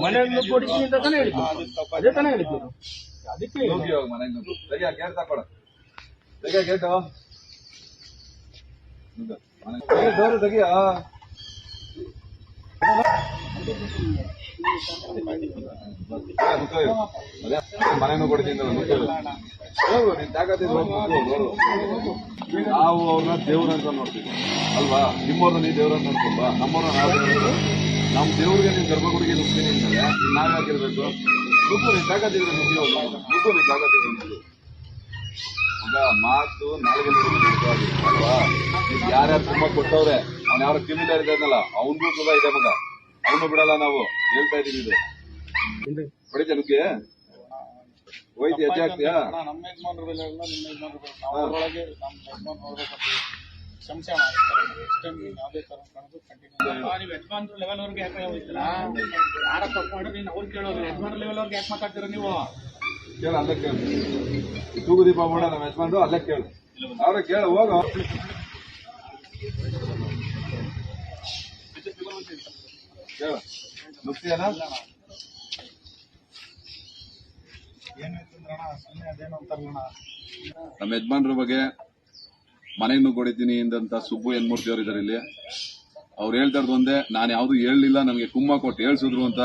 ಮನೆಯನ್ನು ಕೊಡಿಸಿ ಅಂತ ತಾನೇ ಹೇಳಿದ್ದು, ಅದೇ ತಾನೇ ಹೇಳಿದ್ದು. ಅದಕ್ಕೆ ಹೋಗಿ ಹೋಗಿ ಮನೆಗೆ ತೆಗಿಯ ಗೇಟ್ ತಕೊಡ, ತೆಗಿಯ ಗೇಟು ಡೋರು ತೆಗಿಯ. ಮನೆಯನ್ನು ಕೊಡ್ತೀನಿ ಹೋಗು, ನೀನ್ ತಾಕತ್ತಿದ್ ಹೋಗಿ ನೋಡು. ನಾವು ಅವ್ರನ್ನ ದೇವ್ರಂತ ನೋಡ್ತೀವಿ ಅಲ್ವಾ? ನಿಮ್ಮವ್ರನ್ನ ನೀ ದೇವ್ರಂತ ನೋಡ್ಕೊಂಬ, ನಮ್ಮವ್ರನ್ನ ನಾವು ದೇವ್ರ. ನಮ್ ದೇವ್ರಿಗೆ ನೀನ್ ಗರ್ಭಗುಡಿಗೆ ನುಗ್ತೀನಿ ಅಂದ್ರೆ ನಾವ್ ಯಾಕಿರ್ಬೇಕು? ನುಗ್ಗು, ನೀನ್ ತಾಕತ್ತಿದ್ರೆ ನುಗ್ಗಿ ಹೋಗು, ನುಗ್ಗು, ನೀನ್ ತಾಕತ್ತಿದ್ರೆ ನುಗ್ಗು. ಈಗ ಮಾತು ನಾಲ್ಗೆ ಅಲ್ವಾ? ಯಾರ್ಯಾರು ತುಂಬ ಕೊಟ್ಟವ್ರೆ, ಅವ್ನ ಯಾರು ಕಿವಿಲ ಇದ್ದಾನಲ್ಲ ಅವನ್ಗೂ ಕೂಡ ಇದೆ ಮಗ, ಅವನು ಬಿಡಲ್ಲ ನಾವು, ಹೇಳ್ತಾ ಇದೀವಿ. ಇದು ಹೊಡಿತ ನುಗ್ಗಿ ಹೋಯ್ತು, ಹೆಜ್ಜೆ ಆಗ್ತೀಯಾ? ನಮ್ಮ ಯಜಮಾನರಲ್ಲೆಲ್ಲ ನಿಮ್ಮ ಯಜಮಾನರು ಅವರೊಳಗೆ ನಮ್ಮ ಯಜಮಾನ ನೋಡ್ಬೇಕಂತ ಸಂಶಯ ಯಾವುದೇ ತರ ಕಾಣೋದು ಕಂಟಿನ್ಯೂ. ನೀವು ಯಜಮಾನ್ರ ಲೆವೆಲ್ ಅವ್ರಿಗೆ ಯಾಕೆ ಹೋಗ್ತೀರಾ? ಯಾರ ತಪ್ಪು ಮಾಡಿದ್ರೆ ನೀನು ಅವ್ರು ಕೇಳೋದು, ಯಜಮಾನ್ರ ಲೆವೆಲ್ ಅವ್ರಿಗೆ ಯಾಕೆ ಮಾತಾಡ್ತೀರಾ ನೀವು? ಕೇಳು, ಅಲ್ಲೇ ಕೇಳು. ತೂಗು ದೀಪ ಮಾಡ ನಮ್ಮ ಯಜಮಾನ್ರು, ಅಲ್ಲೇ ಕೇಳು, ಅವ್ರೆ ಕೇಳು, ಹೋಗು. ಕೇಳು, ನುಗ್ತೀಯನ? ನಮ್ಮ ಯಜಮಾನ್ರ ಬಗ್ಗೆ ಮನೆಯನ್ನು ಕೊಡಿತೀನಿ ಎಂದಂತ ಸುಬ್ಬು ಎನ್ಮೂರ್ತಿ ಅವರು ಇದಾರೆ ಇಲ್ಲಿ. ಅವ್ರು ಹೇಳ್ತಾ ಇರೋದು ಒಂದೇ, ನಾನು ಯಾವ್ದು ಹೇಳಲಿಲ್ಲ, ನನಗೆ ಕುಮ್ಮ ಕೊಟ್ಟು ಹೇಳ್ಸಿದ್ರು ಅಂತ.